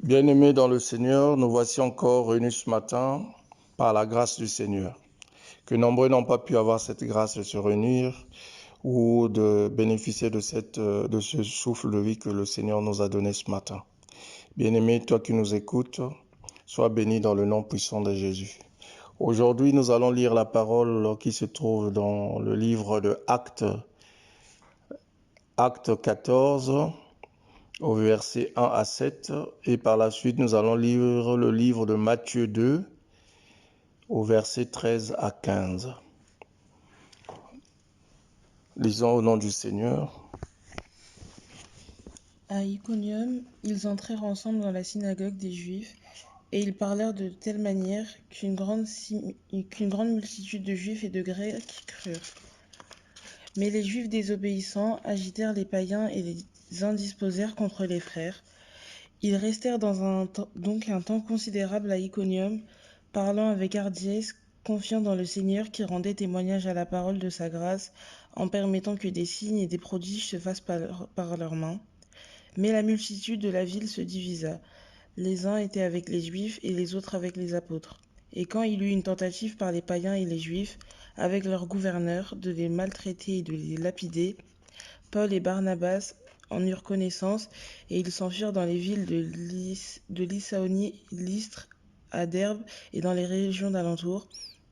Bien-aimés dans le Seigneur, nous voici encore réunis ce matin par la grâce du Seigneur. Que nombreux n'ont pas pu avoir cette grâce de se réunir ou de bénéficier de ce souffle de vie que le Seigneur nous a donné ce matin. Bien-aimé, toi qui nous écoutes, sois béni dans le nom puissant de Jésus. Aujourd'hui, nous allons lire la parole qui se trouve dans le livre de Actes 14, au verset 1 à 7, et par la suite, nous allons lire le livre de Matthieu 2, au verset 13 à 15. Lisons au nom du Seigneur. À Iconium, ils entrèrent ensemble dans la synagogue des Juifs, et ils parlèrent de telle manière qu'une grande multitude de Juifs et de Grecs crurent. Mais les Juifs désobéissants agitèrent les païens et les indisposèrent contre les frères. Ils restèrent donc un temps considérable à Iconium, parlant avec hardiesse, confiants dans le Seigneur qui rendait témoignage à la parole de sa grâce, en permettant que des signes et des prodiges se fassent par leurs mains. Mais la multitude de la ville se divisa. Les uns étaient avec les Juifs et les autres avec les apôtres. Et quand il eut une tentative par les païens et les Juifs, avec leurs gouverneurs, de les maltraiter et de les lapider, Paul et Barnabas en eurent connaissance, et ils s'enfuirent dans les villes de Lycaonie, Lystre, à Derbe et dans les régions d'alentour,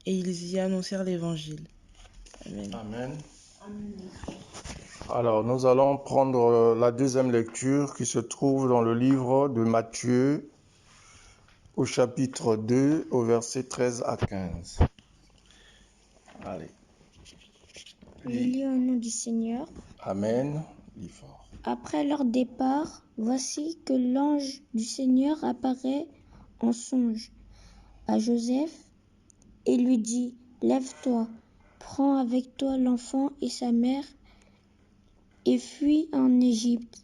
et ils y annoncèrent l'Évangile. Amen. Amen. Alors, nous allons prendre la deuxième lecture qui se trouve dans le livre de Matthieu, au chapitre 2, au verset 13 à 15. Allez. Je lis au nom du Seigneur. Amen. Lis fort. Après leur départ, voici que l'ange du Seigneur apparaît en songe à Joseph et lui dit : Lève-toi, prends avec toi l'enfant et sa mère et fuis en Égypte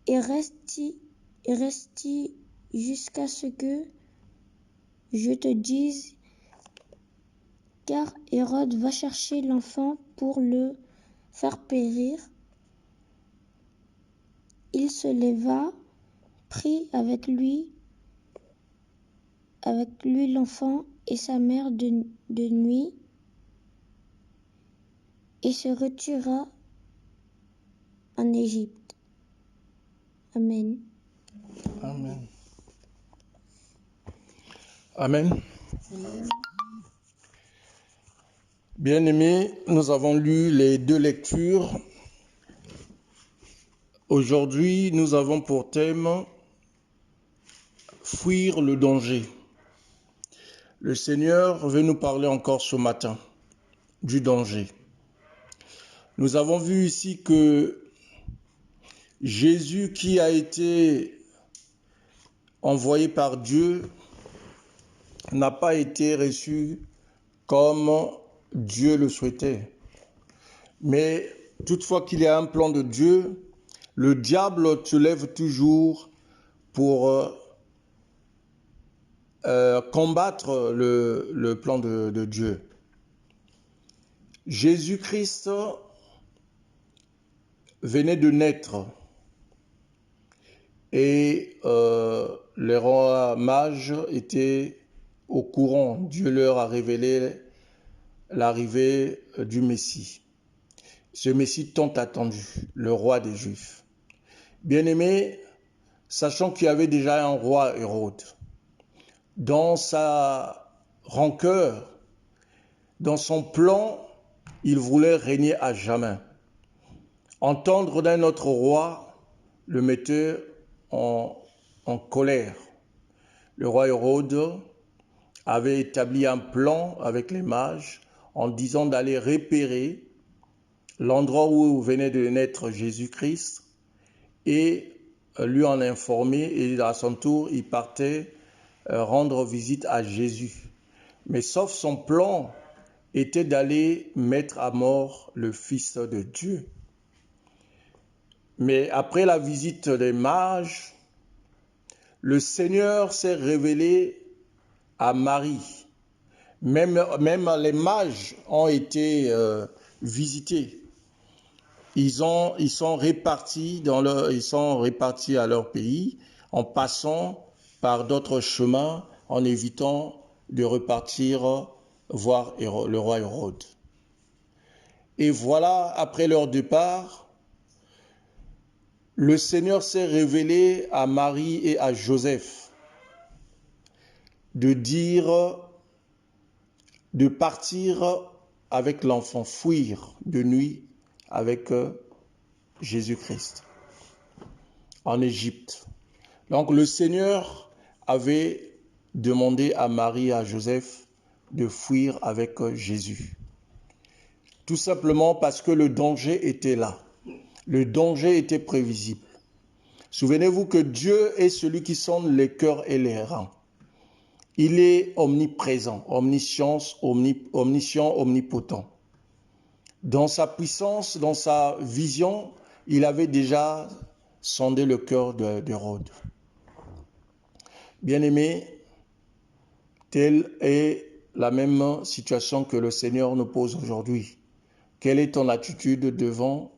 et reste jusqu'à ce que je te dise, car Hérode va chercher l'enfant pour le faire périr. Il se leva, prit avec lui l'enfant et sa mère de nuit, et se retira en Égypte. Amen. Amen. Amen. Bien-aimés, nous avons lu les deux lectures. Aujourd'hui, nous avons pour thème fuir le danger. Le Seigneur veut nous parler encore ce matin du danger. Nous avons vu ici que Jésus, qui a été envoyé par Dieu, n'a pas été reçu comme Dieu le souhaitait. Mais toutefois qu'il y a un plan de Dieu, le diable se lève toujours pour combattre le plan de Dieu. Jésus-Christ venait de naître et les rois mages étaient au courant. Dieu leur a révélé l'arrivée du Messie. Ce Messie tant attendu, le roi des Juifs. Bien-aimés, sachant qu'il y avait déjà un roi Hérode, dans sa rancœur, dans son plan, il voulait régner à jamais. Entendre d'un autre roi le mettait en colère. Le roi Hérode avait établi un plan avec les mages en disant d'aller repérer l'endroit où venait de naître Jésus-Christ et lui en informer, et à son tour, il partait rendre visite à Jésus. Mais sauf son plan était d'aller mettre à mort le Fils de Dieu. Mais après la visite des mages, le Seigneur s'est révélé à Marie. Même les mages ont été visités. ils sont répartis à leur pays en passant par d'autres chemins, en évitant de repartir voir le roi Hérode. Et voilà, après leur départ, le Seigneur s'est révélé à Marie et à Joseph de partir avec l'enfant, fuir de nuit avec Jésus-Christ en Égypte. Donc le Seigneur avait demandé à Marie et à Joseph de fuir avec Jésus. Tout simplement parce que le danger était là. Le danger était prévisible. Souvenez-vous que Dieu est celui qui sonde les cœurs et les reins. Il est omniprésent, omniscient, omnipotent. Dans sa puissance, dans sa vision, il avait déjà sondé le cœur d'Hérode. Bien-aimés, telle est la même situation que le Seigneur nous pose aujourd'hui. Quelle est ton attitude devant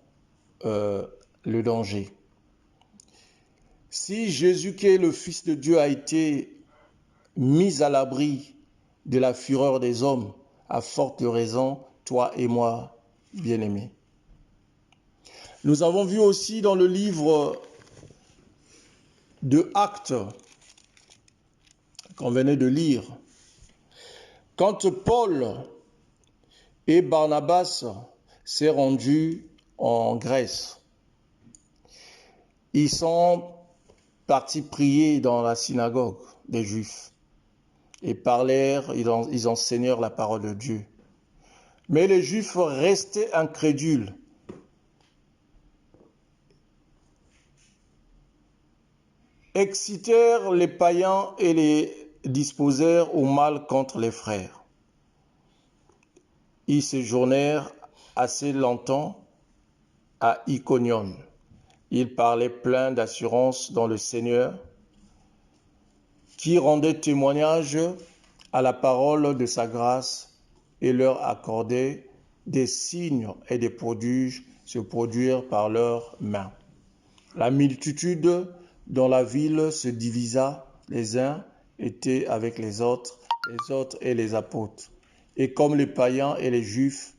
le danger? Si Jésus, qui est le Fils de Dieu, a été mis à l'abri de la fureur des hommes, à forte raison, toi et moi, bien-aimés. Nous avons vu aussi dans le livre de Actes, qu'on venait de lire, quand Paul et Barnabas s'est rendus en Grèce, ils sont partis prier dans la synagogue des Juifs et parlèrent, ils enseignèrent la parole de Dieu. Mais les Juifs restaient incrédules. Excitèrent les païens et les disposèrent au mal contre les frères. Ils séjournèrent assez longtemps à Iconium. Ils parlaient pleins d'assurance dans le Seigneur, qui rendait témoignage à la parole de sa grâce et leur accordait des signes et des prodiges se produire par leurs mains. La multitude dans la ville se divisa, les uns étaient avec les autres et les apôtres. Et comme les païens et les juifs,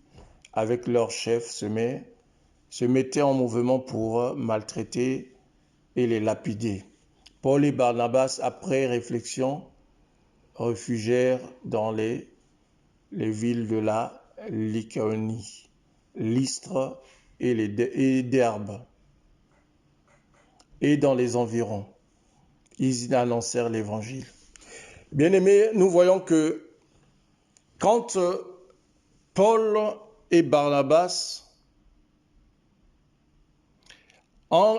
avec leurs chefs, se mettaient en mouvement pour maltraiter et les lapider. Paul et Barnabas, après réflexion, réfugièrent dans les villes de la Lycaonie, Lystre et d'Herbe, et dans les environs. Ils y annoncèrent l'évangile. Bien-aimés, nous voyons que quand Paul et Barnabas,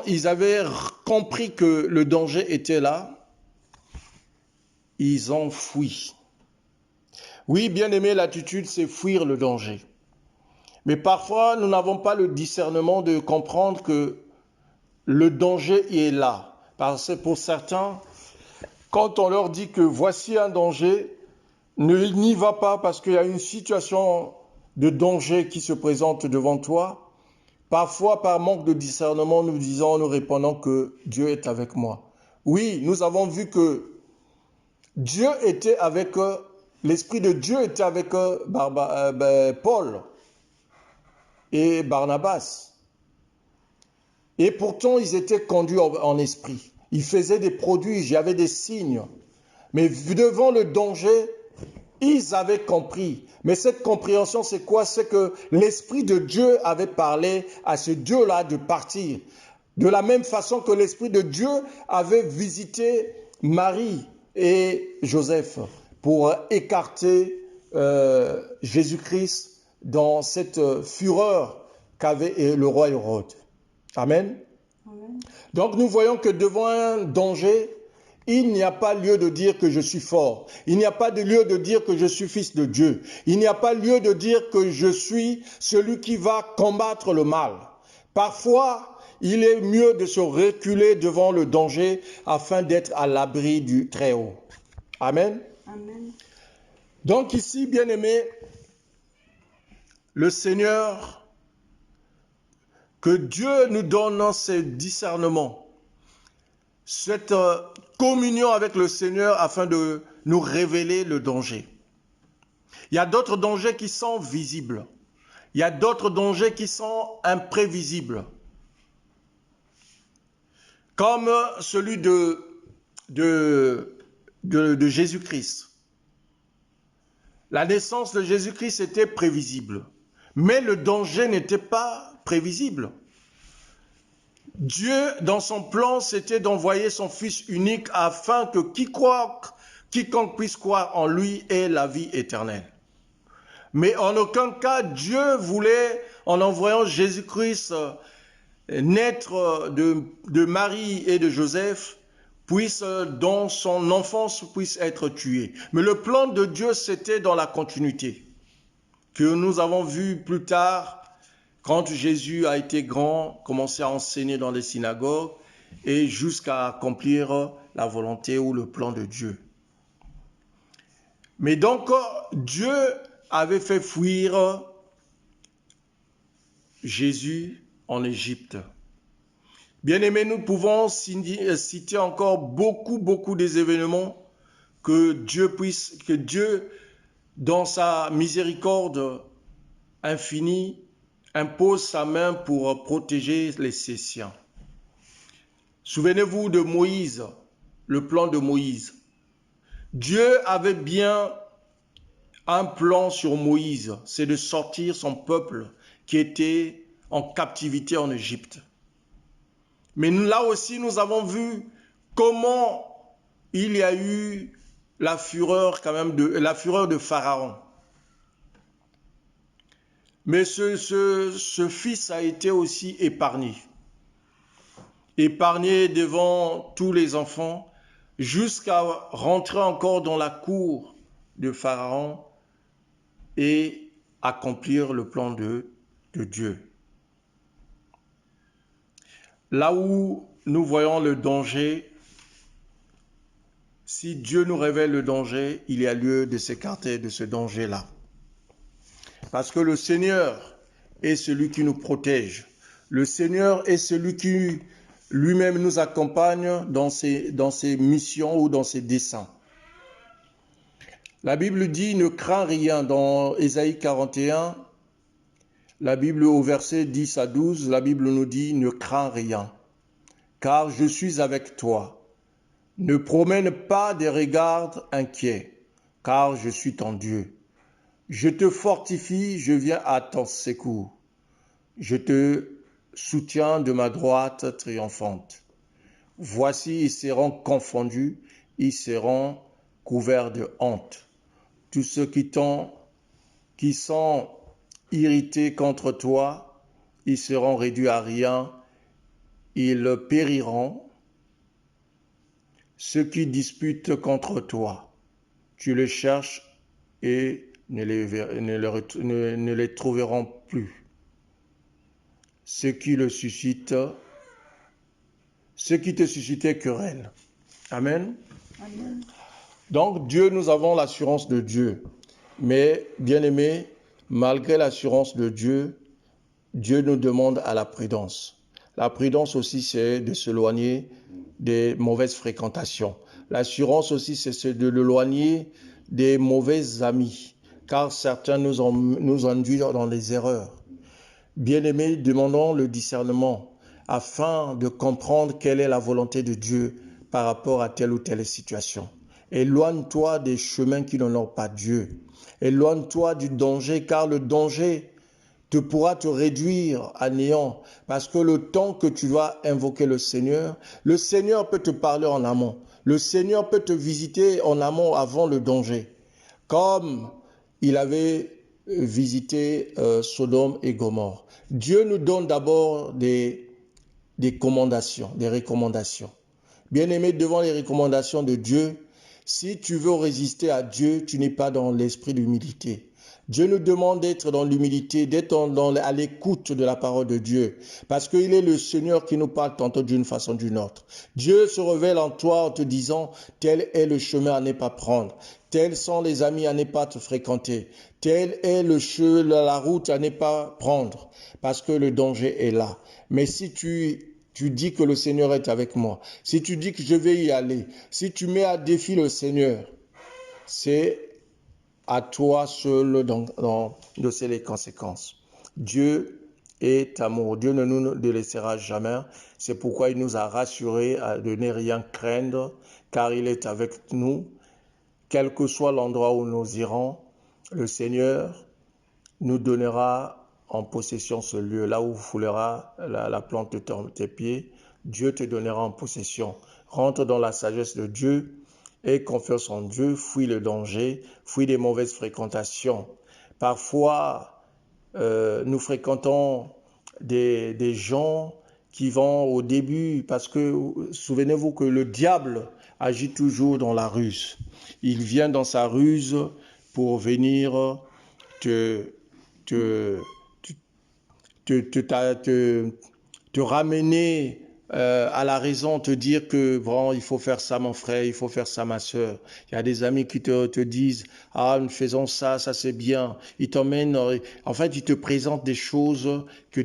ils avaient compris que le danger était là, ils ont fui. Oui, bien-aimés, l'attitude, c'est fuir le danger. Mais parfois, nous n'avons pas le discernement de comprendre que le danger est là. Parce que pour certains, quand on leur dit que voici un danger, n'y va pas parce qu'il y a une situation de danger qui se présente devant toi. Parfois, par manque de discernement, nous répondons que Dieu est avec moi. Oui, nous avons vu que Dieu était avec l'Esprit de Dieu était avec Paul et Barnabas. Et pourtant, ils étaient conduits en esprit. Ils faisaient des prodiges, il y avait des signes. Mais devant le danger, ils avaient compris. Mais cette compréhension, c'est quoi? C'est que l'Esprit de Dieu avait parlé à ce Dieu-là de partir. De la même façon que l'Esprit de Dieu avait visité Marie et Joseph pour écarter Jésus-Christ dans cette fureur qu'avait le roi Hérode. Amen. Amen. Donc nous voyons que devant un danger, il n'y a pas lieu de dire que je suis fort. Il n'y a pas de lieu de dire que je suis fils de Dieu. Il n'y a pas lieu de dire que je suis celui qui va combattre le mal. Parfois, il est mieux de se reculer devant le danger afin d'être à l'abri du Très-Haut. Amen. Amen. Donc ici, bien-aimés, le Seigneur, Que Dieu nous donne ce discernement, cette communion avec le Seigneur afin de nous révéler le danger. Il y a d'autres dangers qui sont visibles. Il y a d'autres dangers qui sont imprévisibles. Comme celui de Jésus-Christ. La naissance de Jésus-Christ était prévisible. Mais le danger n'était pas prévisible. Dieu, dans son plan, c'était d'envoyer son Fils unique afin que quiconque puisse croire en lui ait la vie éternelle. Mais en aucun cas, Dieu voulait, en envoyant Jésus-Christ naître de Marie et de Joseph, dans son enfance, puisse être tué. Mais le plan de Dieu, c'était dans la continuité, que nous avons vu plus tard, quand Jésus a été grand, commencé à enseigner dans les synagogues, et jusqu'à accomplir la volonté ou le plan de Dieu. Mais donc, Dieu avait fait fuir Jésus en Égypte. Bien-aimés, nous pouvons citer encore beaucoup des événements que Dieu, dans sa miséricorde infinie, impose sa main pour protéger ses siens. Souvenez-vous de Moïse, le plan de Moïse. Dieu avait bien un plan sur Moïse, c'est de sortir son peuple qui était en captivité en Égypte. Mais là aussi, nous avons vu comment il y a eu la fureur de Pharaon. Mais ce fils a été aussi épargné. Épargné devant tous les enfants, jusqu'à rentrer encore dans la cour de Pharaon et accomplir le plan de Dieu. Là où nous voyons le danger, si Dieu nous révèle le danger, il y a lieu de s'écarter de ce danger-là. Parce que le Seigneur est celui qui nous protège. Le Seigneur est celui qui lui-même nous accompagne dans ses missions ou dans ses desseins. La Bible dit « Ne crains rien » dans Ésaïe 41. La Bible au verset 10 à 12, la Bible nous dit « Ne crains rien, car je suis avec toi. Ne promène pas des regards inquiets, car je suis ton Dieu. Je te fortifie, je viens à ton secours. Je te soutiens de ma droite triomphante. Voici, ils seront confondus, ils seront couverts de honte. Tous ceux qui sont irrités contre toi, ils seront réduits à rien, ils périront. Ceux qui disputent contre toi, tu les cherches et ne les trouveront plus. Ceux qui te suscitaient querelle. Amen. Amen. Donc Dieu, nous avons l'assurance de Dieu. Mais bien aimé, malgré l'assurance de Dieu, Dieu nous demande à la prudence. La prudence aussi, c'est de s'éloigner des mauvaises fréquentations. L'assurance aussi, c'est de l'éloigner des mauvais amis, car certains nous induisent dans les erreurs. Bien-aimés, demandons le discernement afin de comprendre quelle est la volonté de Dieu par rapport à telle ou telle situation. Éloigne-toi des chemins qui n'honorent pas Dieu. Éloigne-toi du danger, car le danger pourra te réduire à néant, parce que le temps que tu vas invoquer le Seigneur peut te parler en amont. Le Seigneur peut te visiter en amont avant le danger, comme il avait visité Sodome et Gomorrhe. Dieu nous donne d'abord des recommandations. Bien-aimé, devant les recommandations de Dieu, si tu veux résister à Dieu, tu n'es pas dans l'esprit d'humilité. Dieu nous demande d'être dans l'humilité, d'être à l'écoute de la parole de Dieu. Parce qu'il est le Seigneur qui nous parle tantôt d'une façon ou d'une autre. Dieu se révèle en toi en te disant, tel est le chemin à ne pas prendre. Tels sont les amis à ne pas te fréquenter. Telle est la route à ne pas prendre. Parce que le danger est là. Mais si tu dis que le Seigneur est avec moi, si tu dis que je vais y aller, si tu mets à défi le Seigneur, c'est à toi seul de ces les conséquences. Dieu est amour. Dieu ne nous délaissera jamais. C'est pourquoi il nous a rassurés de ne rien craindre, car il est avec nous. Quel que soit l'endroit où nous irons, le Seigneur nous donnera en possession ce lieu. Là où foulera la plante de tes pieds, Dieu te donnera en possession. Rentre dans la sagesse de Dieu. Aie confiance en Dieu, fuis le danger, fuis les mauvaises fréquentations. Parfois, nous fréquentons des gens qui vont au début, parce que souvenez-vous que le diable agit toujours dans la ruse. Il vient dans sa ruse pour venir te ramener à la raison, te dire que bon, il faut faire ça mon frère, il faut faire ça ma soeur. Il y a des amis qui te disent ah nous faisons ça, ça c'est bien. Ils t'emmènent, en fait ils te présentent des choses que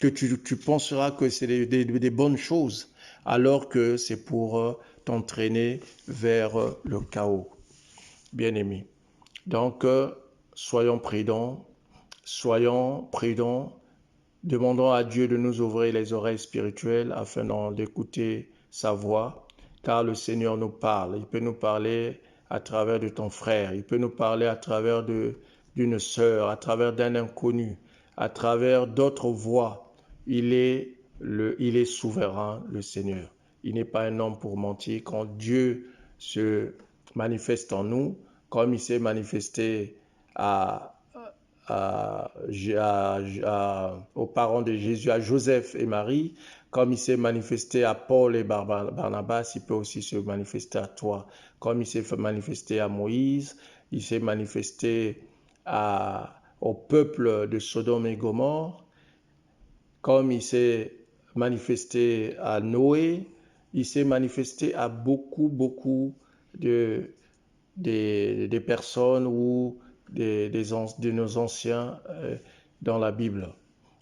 tu penseras que c'est des bonnes choses, alors que c'est pour t'entraîner vers le chaos. Bien-aimés. Donc soyons prudents, demandons à Dieu de nous ouvrir les oreilles spirituelles afin d'écouter sa voix, car le Seigneur nous parle. Il peut nous parler à travers de ton frère, il peut nous parler à travers d'une sœur, à travers d'un inconnu, à travers d'autres voix. Il est souverain, le Seigneur. Il n'est pas un homme pour mentir. Quand Dieu se manifeste en nous, comme il s'est manifesté aux parents de Jésus, à Joseph et Marie, comme il s'est manifesté à Paul et Barnabas, il peut aussi se manifester à toi. Comme il s'est manifesté à Moïse, il s'est manifesté au peuple de Sodome et Gomorrhe, comme il s'est manifesté à Noé, il s'est manifesté à beaucoup de personnes ou de nos anciens dans la Bible.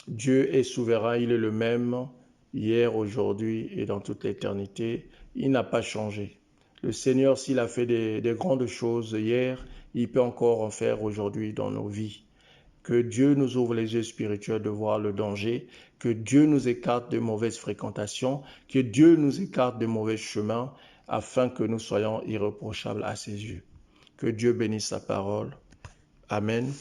Dieu est souverain, il est le même hier, aujourd'hui et dans toute l'éternité. Il n'a pas changé. Le Seigneur, s'il a fait des grandes choses hier, il peut encore en faire aujourd'hui dans nos vies. Que Dieu nous ouvre les yeux spirituels de voir le danger, que Dieu nous écarte de mauvaises fréquentations, que Dieu nous écarte de mauvais chemins, afin que nous soyons irréprochables à ses yeux. Que Dieu bénisse sa parole. Amen.